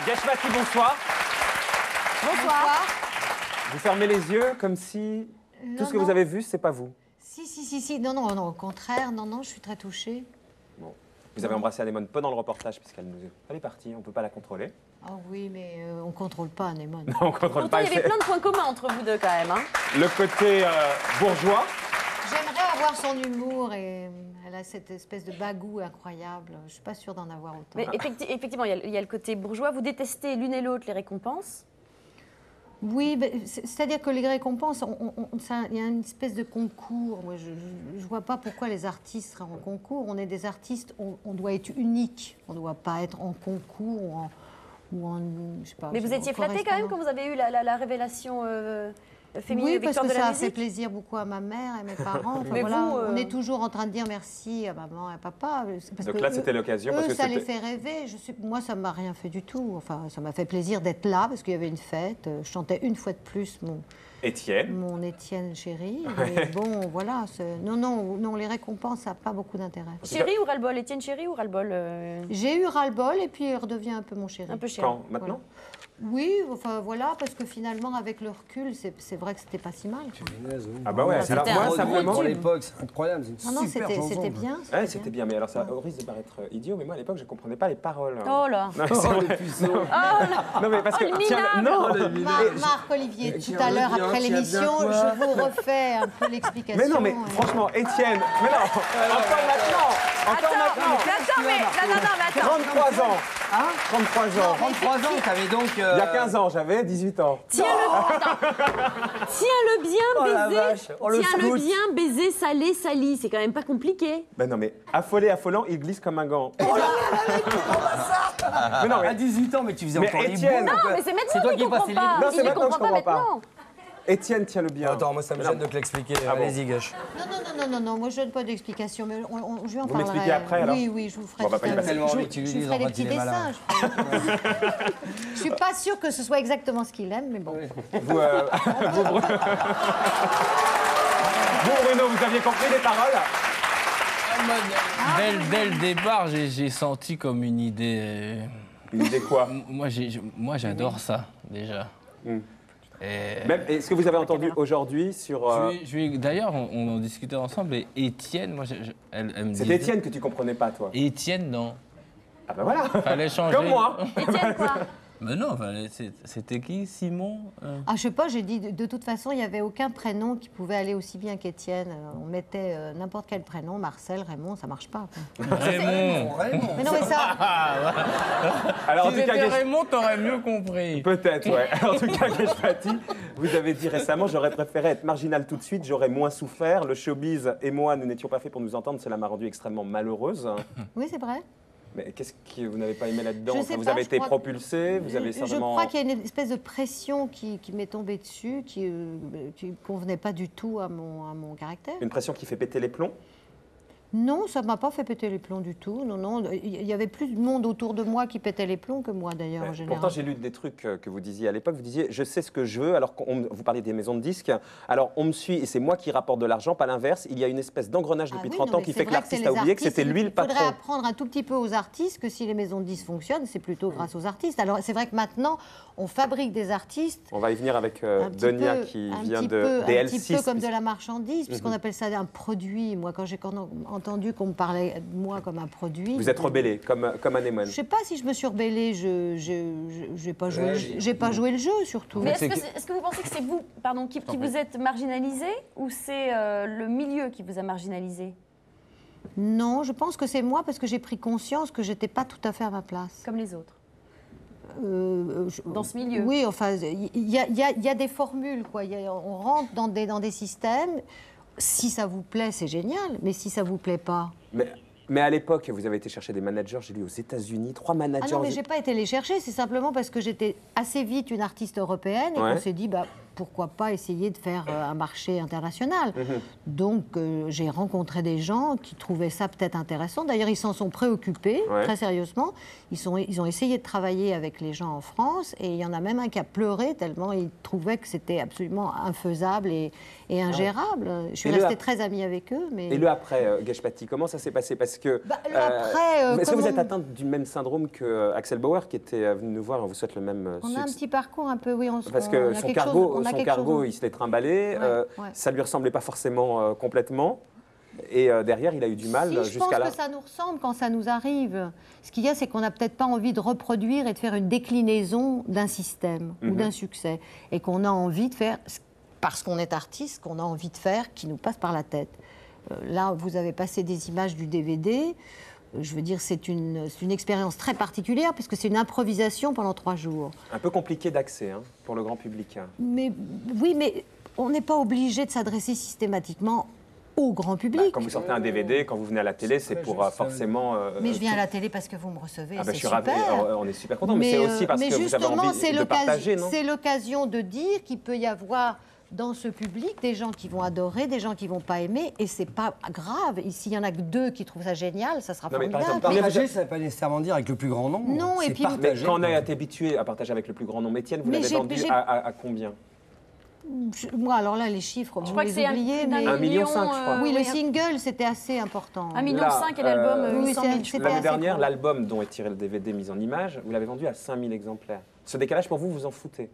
Geshwati, bonsoir. Bonsoir. Vous fermez les yeux comme si tout ce que vous avez vu, c'est pas vous. Si. Non, au contraire. Non, je suis très touchée. Bon. Vous avez embrassé Anémone peu dans le reportage puisqu'elle nous... Elle est partie, on ne peut pas la contrôler. Oh oui, mais on ne contrôle pas Anémone. Non, on contrôle Pourtant, pas. il y avait plein de points communs entre vous deux, quand même. Hein. Le côté bourgeois. J'aimerais avoir son humour et elle a cette espèce de bagou incroyable. Je ne suis pas sûre d'en avoir autant. Mais effectivement, il y a le côté bourgeois. Vous détestez l'une et l'autre les récompenses. Oui, c'est-à-dire que les récompenses, il y a une espèce de concours. Moi, je ne vois pas pourquoi les artistes seraient en concours. On est des artistes, on doit être unique. On ne doit pas être en concours ou en je sais pas. Mais vous étiez flatté quand même quand vous avez eu la révélation féminine oui, de Victoire parce de que la ça a musique. fait plaisir beaucoup à ma mère et mes parents. Enfin, Mais voilà, vous, on est toujours en train de dire merci à maman et à papa. Parce Donc que là, c'était l'occasion. Parce que ça les c'était... fait rêver. Moi, ça ne m'a rien fait du tout. Enfin, ça m'a fait plaisir d'être là parce qu'il y avait une fête. Je chantais une fois de plus Étienne. mon Étienne chéri. Mais bon, voilà. Non, les récompenses, ça n'a pas beaucoup d'intérêt. Chéri ou ras-le-bol? Étienne chéri ou ras-le-bol J'ai eu ras-le-bol et puis il redevient un peu mon chéri. Un peu chéri. Quand? Maintenant? Oui, enfin voilà, parce que finalement, avec le recul, c'est vrai que c'était pas si mal. Ah bah ouais, alors C'était moi, un simplement... gros À l'époque, c'est incroyable, c'est une Non, super chanson. c'était bien. Ouais, c'était bien, mais alors ça risque de paraître idiot, mais moi à l'époque je comprenais pas les paroles. Oh là. Non, c'est vrai. Non mais parce que Marc-Olivier, tout à l'heure après l'émission, je vous refais un peu l'explication. Mais non, mais franchement, Étienne, mais non, encore maintenant. Attends, mais attends. 33 ans. Hein 33 ans. 33 ans, t'avais donc... Il y a 15 ans, j'avais 18 ans. Tiens-le bien Oh la baiser. vache, on le Tiens-le scout. bien baiser, salé, sali. C'est quand même pas compliqué. Ben non, mais affolé, affolant, il glisse comme un gant. Mais non, À mais 18 ans, mais tu faisais Mais encore les Étienne. boules. Non, mais c'est maintenant C'est toi qu'il qui es comprend passé pas. Non, c'est Il ne maintenant que je comprend pas comprends pas. maintenant. Étienne, tiens-le bien. Attends, moi ça me gêne de te l'expliquer. Ah bon. Allez-y, gauche. Non, moi je donne pas d'explication, mais je lui en Vous parlerai. m'expliquez après, alors? Oui, je vous ferai Bon, on va tout pas y à passer. l'heure. Tellement envie que tu lui Je vous dises, ferai en des fait, petits il est malin. dessins. Je suis pas sûre que ce soit exactement ce qu'il aime, mais bon. Vous, Bruno, vous aviez compris les paroles? Dès le départ, j'ai senti comme une idée. Une idée quoi? Moi, j'adore ça, déjà. Et Même, est-ce que vous avez entendu aujourd'hui sur... d'ailleurs, on en discutait ensemble et Étienne, elle me C'est disait... Étienne que tu comprenais pas, toi? Étienne, non. Ah ben voilà. Fallait changer. Comme moi. Étienne, quoi? Mais non, c'était qui? Simon Ah, je sais pas, j'ai dit de toute façon, il n'y avait aucun prénom qui pouvait aller aussi bien qu'Étienne. On mettait n'importe quel prénom, Marcel, Raymond, ça marche pas. quoi. Raymond. Mais non, mais ça. Alors en Si tout cas, c'était Raymond, t'aurais mieux compris. peut-être, ouais. En tout cas, Geshwati, vous avez dit récemment, j'aurais préféré être marginal tout de suite, j'aurais moins souffert. Le showbiz et moi, nous n'étions pas faits pour nous entendre, cela m'a rendue extrêmement malheureuse. Oui, c'est vrai. Mais qu'est-ce que vous n'avez pas aimé là-dedans? Je sais Vous pas, avez je été crois- propulsé, vous avez Je simplement... crois qu'il y a une espèce de pression qui m'est tombée dessus, qui ne convenait pas du tout à mon caractère. Une pression qui fait péter les plombs? Non, ça ne m'a pas fait péter les plombs du tout. Non, il y avait plus de monde autour de moi qui pétait les plombs que moi, d'ailleurs, en général. Pourtant, j'ai lu des trucs que vous disiez à l'époque. Vous disiez, je sais ce que je veux, alors vous parliez des maisons de disques. Alors, on me suit et c'est moi qui rapporte de l'argent, pas l'inverse. Il y a une espèce d'engrenage depuis 30 ans qui fait que l'artiste a oublié que c'était lui le Il faudrait patron. apprendre un tout petit peu aux artistes que si les maisons de disques fonctionnent, c'est plutôt grâce aux artistes. Alors, c'est vrai que maintenant, on fabrique des artistes. On va y venir avec Un petit Donia peu- qui un vient petit de peu- des un petit L6. peu comme de la marchandise, puisqu'on appelle ça un produit. Moi, quand j'ai entendu qu'on me parlait de moi comme un produit... Vous êtes rebellé, comme Anémone. Je sais pas si je me suis rebellée, j'ai pas joué, j'ai pas joué le jeu, surtout. Mais est-ce que vous pensez que c'est vous, pardon, qui vous êtes marginalisé ou c'est le milieu qui vous a marginalisé? Non, je pense que c'est moi parce que j'ai pris conscience que j'étais pas tout à fait à ma place. Comme les autres. Dans ce milieu. Oui, enfin, il y a des formules, quoi. On rentre dans des systèmes. Si ça vous plaît, c'est génial, mais si ça vous plaît pas... Mais à l'époque, vous avez été chercher des managers, j'ai lu aux États-Unis, 3 managers. Ah non, mais j'ai pas été les chercher, c'est simplement parce que j'étais assez vite une artiste européenne et Ouais. qu'on s'est dit, bah, pourquoi pas essayer de faire un marché international. Donc, j'ai rencontré des gens qui trouvaient ça peut-être intéressant. D'ailleurs, ils s'en sont préoccupés, Ouais. très sérieusement. Ils ont essayé de travailler avec les gens en France et il y en a même un qui a pleuré tellement il trouvait que c'était absolument infaisable et et ingérable. Je suis restée très amie avec eux. Mais... Et le après, Geshpati, comment ça s'est passé? Parce que. Est-ce que vous êtes atteinte du même syndrome que Axel Bauer, qui était venu nous voir? On vous souhaite le même succès. On a un petit parcours un peu, oui. Parce que son cargo, il se l'est trimballé. Ça lui ressemblait pas forcément complètement. Et derrière, il a eu du mal jusqu'à là. Je pense que ça nous ressemble quand ça nous arrive. Ce qu'il y a, c'est qu'on n'a peut-être pas envie de reproduire et de faire une déclinaison d'un système ou d'un succès. Et qu'on a envie de faire, parce qu'on est artiste, qu'on a envie de faire, qui nous passe par la tête. Là, vous avez passé des images du DVD. Je veux dire, c'est une expérience très particulière, puisque c'est une improvisation pendant 3 jours. Un peu compliqué d'accès pour le grand public. Mais, oui, mais on n'est pas obligé de s'adresser systématiquement au grand public. Quand vous sortez un DVD, quand vous venez à la télé, c'est pour forcément... mais je viens à la télé parce que vous me recevez, c'est super. On est super contents, mais c'est aussi parce que vous avez envie de partager, non? C'est l'occasion de dire qu'il peut y avoir dans ce public des gens qui vont adorer, des gens qui vont pas aimer, et c'est pas grave. S'il y en a que 2 qui trouvent ça génial, ça sera formidable. Partager, ça ne veut pas nécessairement dire avec le plus grand nombre. Non, et puis... Mais quand on a été habitué à partager avec le plus grand nombre, Étienne, vous l'avez vendu à combien? Moi, alors là, les chiffres, je crois que c'est oubliés, mais... 1,5 million, je crois. Oui, le single, c'était assez important. 1,5 million et l'album, 800 000. L'année dernière, l'album dont est tiré le DVD mis en image, vous l'avez vendu à 5 000 exemplaires. Ce décalage, pour vous, vous en foutez?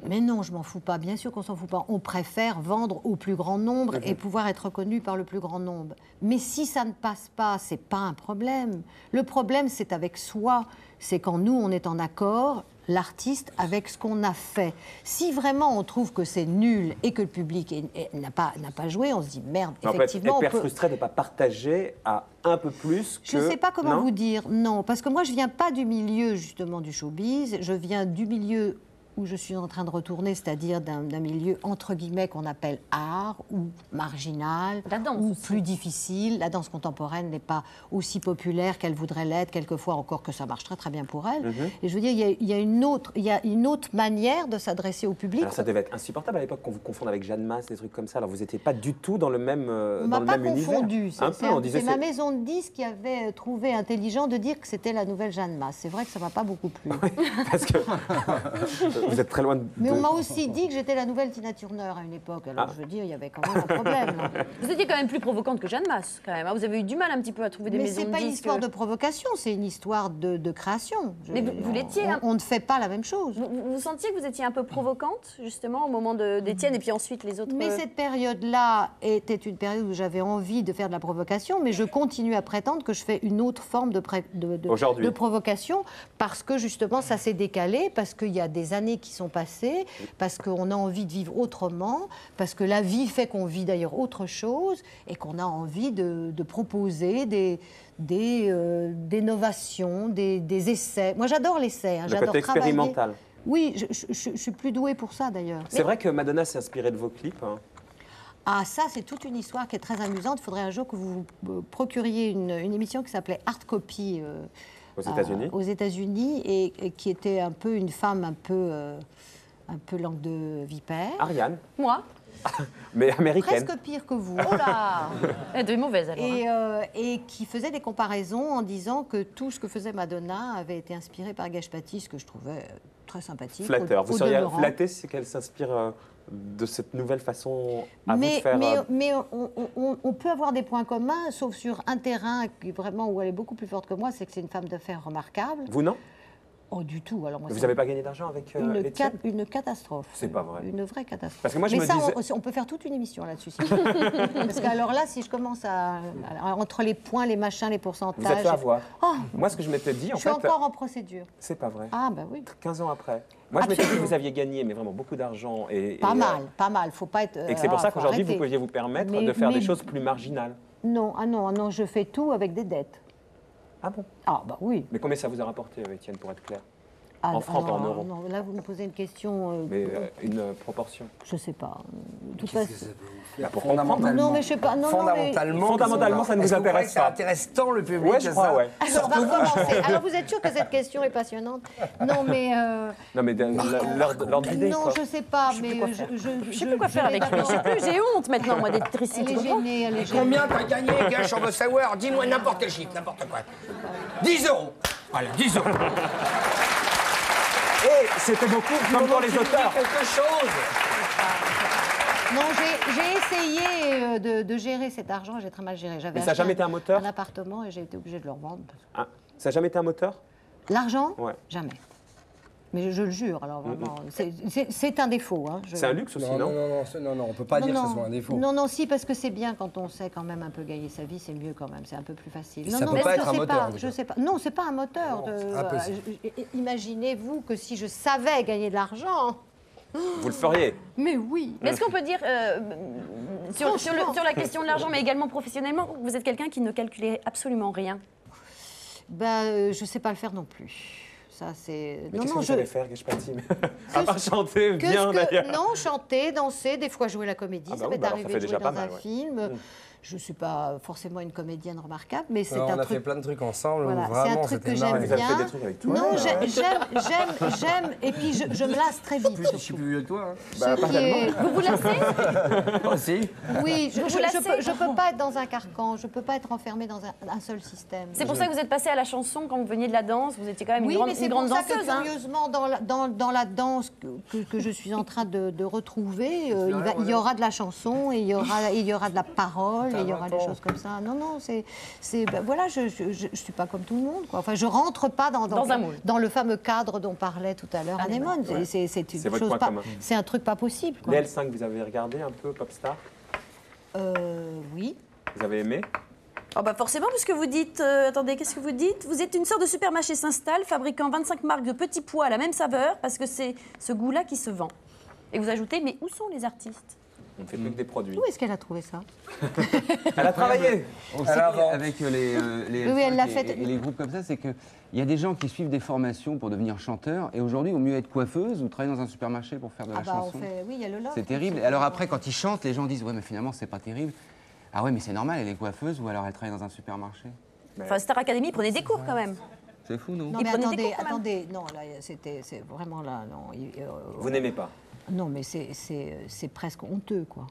Mais non, je m'en fous pas. Bien sûr qu'on s'en fout pas. On préfère vendre au plus grand nombre et pouvoir être reconnu par le plus grand nombre. Mais si ça ne passe pas, c'est pas un problème. Le problème, c'est avec soi. C'est quand nous, on est en accord, l'artiste, avec ce qu'on a fait. Si vraiment on trouve que c'est nul et que le public n'a pas joué, on se dit merde, effectivement. On peut être frustré de ne pas partager à un peu plus que... Je ne sais pas comment vous dire. Non, parce que moi, je ne viens pas du milieu, justement, du showbiz. Je viens du milieu où je suis en train de retourner, c'est-à-dire d'un milieu, entre guillemets, qu'on appelle art ou marginal, ou plus difficile. La danse contemporaine n'est pas aussi populaire qu'elle voudrait l'être, quelquefois encore que ça marche très très bien pour elle. Et je veux dire, il y a une autre manière de s'adresser au public. Alors ça devait être insupportable à l'époque qu'on vous confonde avec Jeanne Masse, des trucs comme ça. Alors vous n'étiez pas du tout dans le même univers. On m'a pas confondu. C'est ma maison de disques qui avait trouvé intelligent de dire que c'était la nouvelle Jeanne Masse. C'est vrai que ça m'a pas beaucoup plu. Parce que... Vous êtes très loin de... Mais on m'a aussi dit que j'étais la nouvelle Tina Turner à une époque. Alors je veux dire, il y avait quand même un problème. Vous étiez quand même plus provocante que Jeanne Masse, quand même. Vous avez eu du mal un petit peu à trouver des maisons de disques. Mais c'est pas une histoire de provocation, c'est une histoire de création. Mais vous l'étiez. On ne fait pas la même chose. Vous sentiez que vous étiez un peu provocante, justement, au moment d'Étienne et puis ensuite les autres... Mais cette période-là était une période où j'avais envie de faire de la provocation, mais je continue à prétendre que je fais une autre forme de provocation parce que justement ça s'est décalé, parce qu'il y a des années qui sont passées, parce qu'on a envie de vivre autrement, parce que la vie fait qu'on vit d'ailleurs autre chose et qu'on a envie de proposer des novations, des essais. Moi j'adore l'essai, j'adore travailler. Le côté expérimental. Oui, je suis plus douée pour ça d'ailleurs. C'est vrai que Madonna s'est inspirée de vos clips. Ah, ça, c'est toute une histoire qui est très amusante. Il faudrait un jour que vous vous procuriez une émission qui s'appelait Art Copy aux États-Unis et qui était un peu une femme un peu langue de vipère. Ariane. Moi. Mais américaine. Presque pire que vous. Oh là. Elle devait mauvaise alors. Et qui faisait des comparaisons en disant que tout ce que faisait Madonna avait été inspiré par Geshpati, ce que je trouvais très sympathique. Flatteur. Vous seriez flatté si qu'elle s'inspire de cette nouvelle façon à vous de faire... Mais on peut avoir des points communs, sauf sur un terrain vraiment où elle est beaucoup plus forte que moi, c'est que c'est une femme d'affaires remarquable. Vous, non? Oh, du tout. Alors moi, vous n'avez pas gagné d'argent avec Étienne ? Une catastrophe. C'est pas vrai. Une vraie catastrophe. Parce que moi, je me disais... on peut faire toute une émission là-dessus. Parce que alors là, si je commence entre les points, les machins, les pourcentages... Vous êtes fait avoir. Moi, ce que je m'étais dit, en fait... Je suis encore en procédure. C'est pas vrai. Ah, bah oui. 15 ans après. Moi, je m'étais dit que vous aviez gagné, mais vraiment beaucoup d'argent. Pas mal. Faut pas être... Et que c'est pour ça qu'aujourd'hui, vous pouviez vous permettre de faire des choses plus marginales. Non, je fais tout avec des dettes. Ah bon? Ah, bah oui. Mais combien ça vous a rapporté, Étienne, pour être clair? En francs, en euros. Non, là, vous me posez une question... mais une proportion? Je ne sais pas. Fondamentalement. Non, mais je sais pas. Fondamentalement, ça ne vous intéresse pas. Ça intéresse tant le public. Ouais, je crois, ouais. Alors, on va recommencer. Alors, vous êtes sûr que cette question est passionnante? Non, mais... Non, mais l'ordre d'idée, non, je ne sais pas, mais... Je ne sais plus quoi faire avec lui. Je sais plus, j'ai honte maintenant, moi, d'être ici. Elle est gênée, elle est gênée. Combien t'as gagné, Gash, on veut savoir. Dis-moi n'importe quel chiffre, n'importe quoi. 10 €. Voilà, 10 €. Et c'était beaucoup, comme pour les auteurs. Quelque chose. Non, j'ai essayé de gérer cet argent, j'ai très mal géré. J'avais Mais ça n'a jamais été un moteur? Un appartement et j'ai été obligée de le revendre. Ah, ça n'a jamais été un moteur? L'argent? Ouais. Jamais. Mais je le jure, alors vraiment, c'est un défaut. Hein. C'est un luxe aussi, non? Non, on ne peut pas dire que ce soit un défaut. Non, si, parce que c'est bien quand on sait quand même un peu gagner sa vie, c'est mieux quand même, c'est un peu plus facile. Ça peut pas être un moteur. Je sais pas. Non, c'est pas un moteur. Imaginez-vous que si je savais gagner de l'argent. Vous le feriez? Mais oui. Mais est-ce qu'on peut dire, sur la question de l'argent, mais également professionnellement, que vous êtes quelqu'un qui ne calculait absolument rien? Je sais pas le faire non plus. Ça, c'est... Mais qu'est-ce que vous savez faire, Geshpati? À part chanter bien, d'ailleurs. Non, chanter, danser, des fois jouer la comédie. Ah bah ça oui, m'est bah alors, arrivé ça de fait jouer déjà dans pas un mal, ouais. film. Je ne suis pas forcément une comédienne remarquable, mais c'est On un a fait truc... plein de trucs ensemble, Voilà, c'est vraiment, un truc que c'était j'aime marrant. Vous avez bien. fait des trucs avec toi? Non, Ouais. j'aime, et puis je me lasse très vite. Je suis surtout. plus vieux que toi. Bah, pas tellement. Vous vous lassez? Aussi. Oui, Vous lassez? je peux pas être dans un carcan, je peux pas être enfermée dans un seul système. C'est pour ça que vous êtes passé à la chanson quand vous veniez de la danse. Vous étiez quand même Oui, mais une c'est grande pour ça danseuse. que, Hein. curieusement, dans la danse que je suis en train de retrouver, il y aura de la chanson, et il y aura de la parole, et il y aura des choses comme ça. Non, voilà, je suis pas comme tout le monde, quoi. Enfin, je rentre pas dans un moule. dans le fameux cadre dont parlait tout à l'heure Anémone. C'est C'est une votre chose point pas, commun. c'est un truc pas possible, quoi. Les L5, vous avez regardé un peu Popstar? Oui. Vous avez aimé? Oh bah forcément, puisque vous dites... attendez, qu'est-ce que vous dites? Vous êtes une sorte de supermarché s'installe, fabriquant 25 marques de petits pois à la même saveur, parce que c'est ce goût-là qui se vend. Et vous ajoutez, mais où sont les artistes? On ne fait plus que des produits. Où est-ce qu'elle a trouvé ça? Elle a travaillé. On sait qu'avec les Oui, elle l'a L5 fait. et les groupes comme ça, c'est qu'il y a des gens qui suivent des formations pour devenir chanteurs et aujourd'hui, il vaut mieux être coiffeuse ou travailler dans un supermarché pour faire de la chanson. Oui, il y a le love. C'est terrible. Et alors après, quand ils chantent, les gens disent ouais, mais finalement, c'est pas terrible. Ah ouais, mais c'est normal, elle est coiffeuse ou alors elle travaille dans un supermarché. Enfin, Star Academy, prenez des cours quand même. C'est fou, non? Non, Ils mais prenaient des attendez, cours, quand même. non, là, c'est vraiment là, non. Vous n'aimez pas? Non, mais c'est presque honteux, quoi.